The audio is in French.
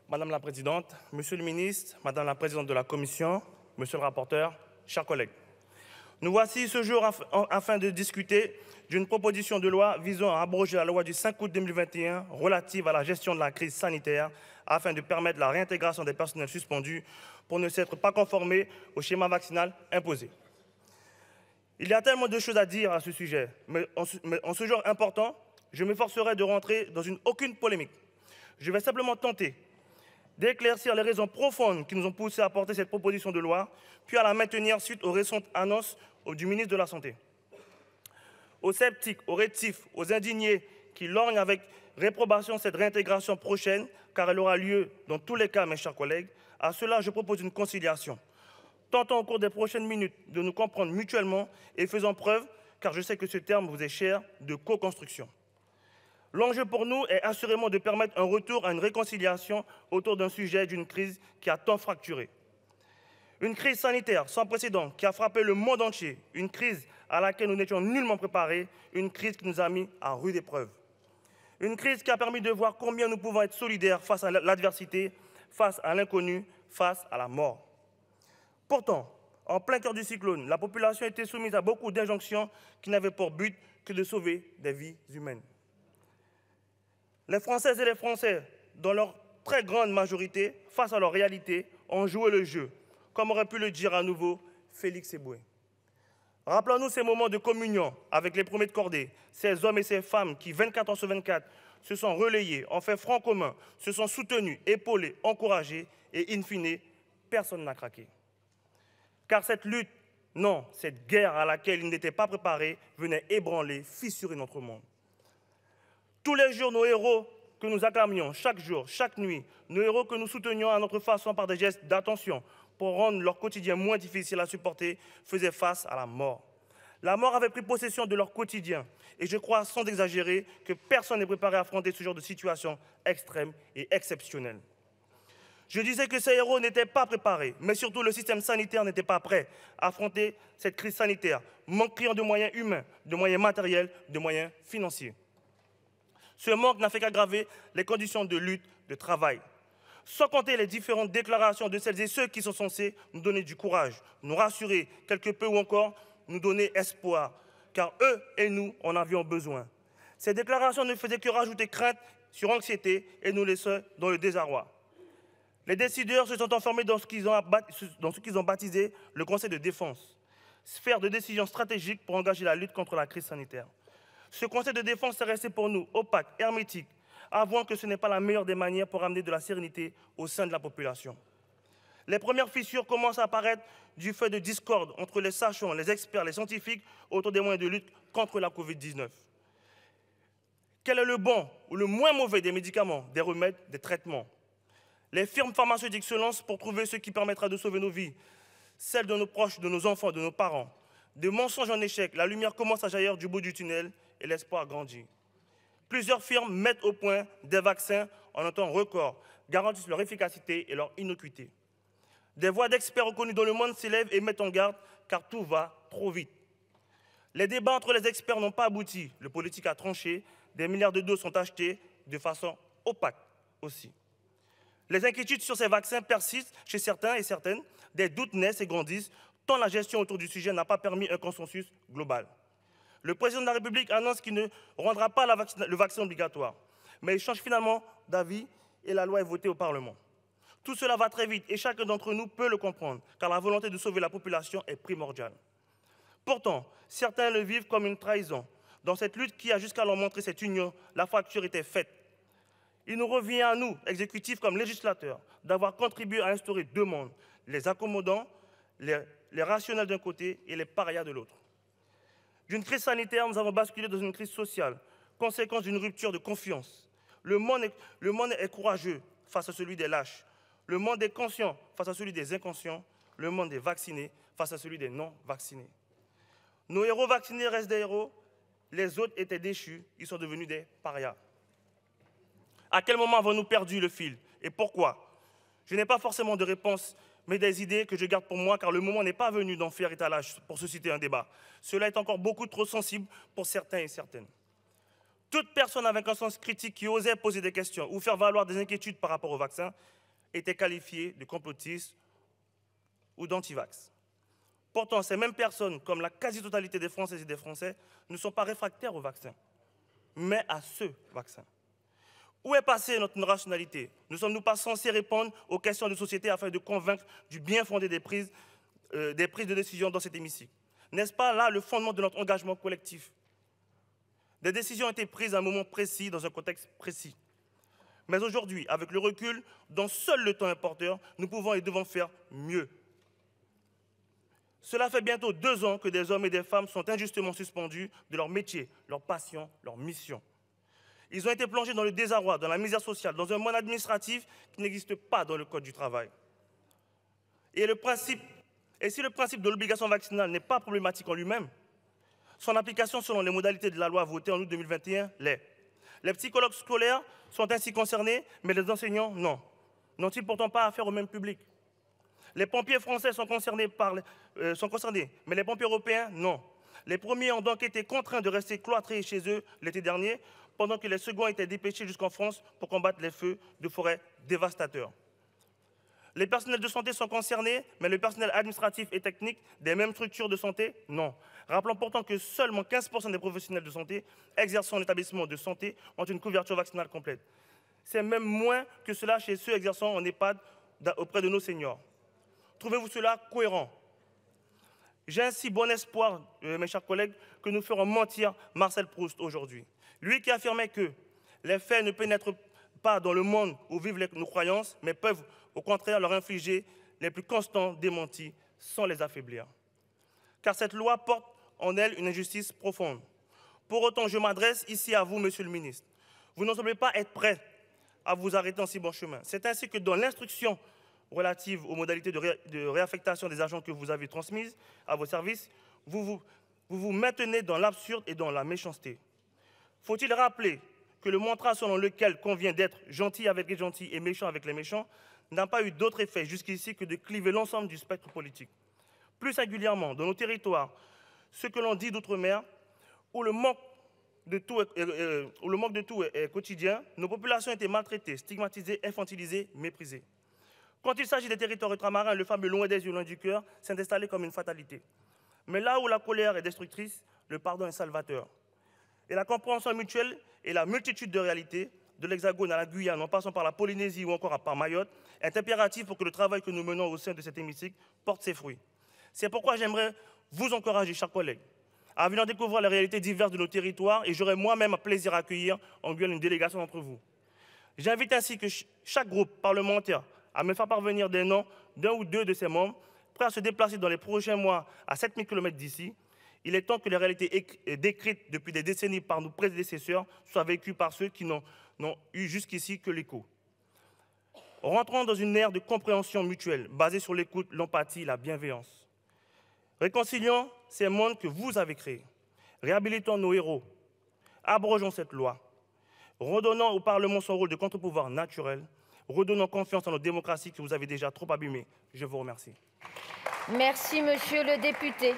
Madame la Présidente, Monsieur le Ministre, Madame la Présidente de la Commission, Monsieur le rapporteur, chers collègues. Nous voici ce jour afin de discuter d'une proposition de loi visant à abroger la loi du 5 août 2021 relative à la gestion de la crise sanitaire afin de permettre la réintégration des personnels suspendus pour ne s'être pas conformés au schéma vaccinal imposé. Il y a tellement de choses à dire à ce sujet, mais en ce jour important, je m'efforcerai de rentrer dans aucune polémique. Je vais simplement tenter d'éclaircir les raisons profondes qui nous ont poussés à porter cette proposition de loi, puis à la maintenir suite aux récentes annonces du ministre de la Santé. Aux sceptiques, aux rétifs, aux indignés qui lorgnent avec réprobation cette réintégration prochaine, car elle aura lieu dans tous les cas, mes chers collègues, à cela je propose une conciliation. Tentons au cours des prochaines minutes de nous comprendre mutuellement et faisons preuve, car je sais que ce terme vous est cher, de co-construction. L'enjeu pour nous est assurément de permettre un retour à une réconciliation autour d'un sujet d'une crise qui a tant fracturé. Une crise sanitaire sans précédent qui a frappé le monde entier, une crise à laquelle nous n'étions nullement préparés, une crise qui nous a mis à rude épreuve. Une crise qui a permis de voir combien nous pouvons être solidaires face à l'adversité, face à l'inconnu, face à la mort. Pourtant, en plein cœur du cyclone, la population était soumise à beaucoup d'injonctions qui n'avaient pour but que de sauver des vies humaines. Les Françaises et les Français, dans leur très grande majorité, face à leur réalité, ont joué le jeu, comme aurait pu le dire à nouveau Félix Eboué. Rappelons-nous ces moments de communion avec les premiers de cordée, ces hommes et ces femmes qui, 24 heures sur 24, se sont relayés, ont fait front commun, se sont soutenus, épaulés, encouragés, et in fine, personne n'a craqué. Car cette lutte, non, cette guerre à laquelle ils n'étaient pas préparés, venait ébranler, fissurer notre monde. Tous les jours, nos héros que nous acclamions, chaque jour, chaque nuit, nos héros que nous soutenions à notre façon par des gestes d'attention pour rendre leur quotidien moins difficile à supporter, faisaient face à la mort. La mort avait pris possession de leur quotidien et je crois, sans exagérer, que personne n'est préparé à affronter ce genre de situation extrême et exceptionnelle. Je disais que ces héros n'étaient pas préparés, mais surtout le système sanitaire n'était pas prêt à affronter cette crise sanitaire, manquant de moyens humains, de moyens matériels, de moyens financiers. Ce manque n'a fait qu'aggraver les conditions de lutte, de travail. Sans compter les différentes déclarations de celles et ceux qui sont censés nous donner du courage, nous rassurer quelque peu ou encore nous donner espoir, car eux et nous en avions besoin. Ces déclarations ne faisaient que rajouter crainte sur anxiété et nous laissaient dans le désarroi. Les décideurs se sont enfermés dans ce qu'ils ont baptisé le Conseil de défense, sphère de décision stratégique pour engager la lutte contre la crise sanitaire. Ce Conseil de défense est resté pour nous opaque, hermétique, avouant que ce n'est pas la meilleure des manières pour amener de la sérénité au sein de la population. Les premières fissures commencent à apparaître du fait de discorde entre les sachants, les experts, les scientifiques autour des moyens de lutte contre la Covid-19. Quel est le bon ou le moins mauvais des médicaments, des remèdes, des traitements? Les firmes pharmaceutiques se lancent pour trouver ce qui permettra de sauver nos vies, celles de nos proches, de nos enfants, de nos parents. De mensonges en échec, la lumière commence à jaillir du bout du tunnel et l'espoir grandit. Plusieurs firmes mettent au point des vaccins en un temps record, garantissent leur efficacité et leur innocuité. Des voix d'experts reconnus dans le monde s'élèvent et mettent en garde car tout va trop vite. Les débats entre les experts n'ont pas abouti. Le politique a tranché, des milliards de doses sont achetées de façon opaque aussi. Les inquiétudes sur ces vaccins persistent chez certains et certaines, des doutes naissent et grandissent, tant la gestion autour du sujet n'a pas permis un consensus global. Le président de la République annonce qu'il ne rendra pas le vaccin obligatoire, mais il change finalement d'avis et la loi est votée au Parlement. Tout cela va très vite et chacun d'entre nous peut le comprendre, car la volonté de sauver la population est primordiale. Pourtant, certains le vivent comme une trahison. Dans cette lutte qui a jusqu'à leur montrer cette union, la fracture était faite. Il nous revient à nous, exécutifs comme législateurs, d'avoir contribué à instaurer deux mondes, les accommodants, les rationnels d'un côté et les parias de l'autre. D'une crise sanitaire, nous avons basculé dans une crise sociale, conséquence d'une rupture de confiance. Le monde est courageux face à celui des lâches. Le monde est conscient face à celui des inconscients. Le monde est vacciné face à celui des non-vaccinés. Nos héros vaccinés restent des héros. Les autres étaient déchus. Ils sont devenus des parias. À quel moment avons-nous perdu le fil? Et pourquoi? Je n'ai pas forcément de réponse, mais des idées que je garde pour moi, car le moment n'est pas venu d'en faire étalage pour susciter un débat. Cela est encore beaucoup trop sensible pour certains et certaines. Toute personne avec un sens critique qui osait poser des questions ou faire valoir des inquiétudes par rapport au vaccin étaient qualifiés de complotistes ou d'antivax. Pourtant, ces mêmes personnes, comme la quasi-totalité des Françaises et des Français, ne sont pas réfractaires au vaccin, mais à ce vaccin. Où est passée notre rationalité? Ne sommes-nous pas censés répondre aux questions de société afin de convaincre du bien fondé des prises de décision dans cet hémicycle? N'est-ce pas là le fondement de notre engagement collectif? Des décisions ont été prises à un moment précis, dans un contexte précis. Mais aujourd'hui, avec le recul dont seul le temps est porteur, nous pouvons et devons faire mieux. Cela fait bientôt 2 ans que des hommes et des femmes sont injustement suspendus de leur métier, leur passion, leur mission. Ils ont été plongés dans le désarroi, dans la misère sociale, dans un monde administratif qui n'existe pas dans le Code du travail. Et si le principe de l'obligation vaccinale n'est pas problématique en lui-même, son application selon les modalités de la loi votée en août 2021 l'est. Les psychologues scolaires sont ainsi concernés, mais les enseignants, non. N'ont-ils pourtant pas affaire au même public? Les pompiers français sont concernés, mais les pompiers européens, non. Les premiers ont donc été contraints de rester cloîtrés chez eux l'été dernier, pendant que les seconds étaient dépêchés jusqu'en France pour combattre les feux de forêt dévastateurs. Les personnels de santé sont concernés, mais le personnel administratif et technique des mêmes structures de santé, non. Rappelons pourtant que seulement 15% des professionnels de santé exerçant en établissement de santé ont une couverture vaccinale complète. C'est même moins que cela chez ceux exerçant en EHPAD auprès de nos seniors. Trouvez-vous cela cohérent? J'ai ainsi bon espoir, mes chers collègues, que nous ferons mentir Marcel Proust aujourd'hui. Lui qui affirmait que les faits ne pénètrent pas dans le monde où vivent nos croyances, mais peuvent au contraire leur infliger les plus constants démentis sans les affaiblir. Car cette loi porte en elle une injustice profonde. Pour autant, je m'adresse ici à vous, Monsieur le ministre. Vous ne semblez pas être prêt à vous arrêter en si bon chemin. C'est ainsi que dans l'instruction relative aux modalités de réaffectation des agents que vous avez transmises à vos services, vous vous maintenez dans l'absurde et dans la méchanceté. Faut-il rappeler que le mantra selon lequel convient d'être gentil avec les gentils et méchant avec les méchants n'a pas eu d'autre effet jusqu'ici que de cliver l'ensemble du spectre politique. Plus singulièrement, dans nos territoires, ce que l'on dit d'outre-mer, où le manque de tout est quotidien, nos populations étaient maltraitées, stigmatisées, infantilisées, méprisées. Quand il s'agit des territoires ultramarins, le fameux loin des yeux, loin du cœur s'est installé comme une fatalité. Mais là où la colère est destructrice, le pardon est salvateur. Et la compréhension mutuelle et la multitude de réalités, de l'Hexagone à la Guyane, en passant par la Polynésie ou encore par Mayotte, est impératif pour que le travail que nous menons au sein de cet hémicycle porte ses fruits. C'est pourquoi j'aimerais vous encourager, chers collègues, à venir découvrir les réalités diverses de nos territoires et j'aurai moi-même un plaisir à accueillir en Guyane une délégation d'entre vous. J'invite ainsi que chaque groupe parlementaire à me faire parvenir des noms d'un ou deux de ses membres prêts à se déplacer dans les prochains mois à 7000 km d'ici. Il est temps que les réalités décrites depuis des décennies par nos prédécesseurs soient vécues par ceux qui n'ont eu jusqu'ici que l'écho. Rentrons dans une ère de compréhension mutuelle, basée sur l'écoute, l'empathie, la bienveillance. Réconcilions ces mondes que vous avez créés. Réhabilitons nos héros. Abrogeons cette loi. Redonnons au Parlement son rôle de contre-pouvoir naturel. Redonnons confiance à notre démocratie que vous avez déjà trop abîmée. Je vous remercie. Merci, monsieur le député.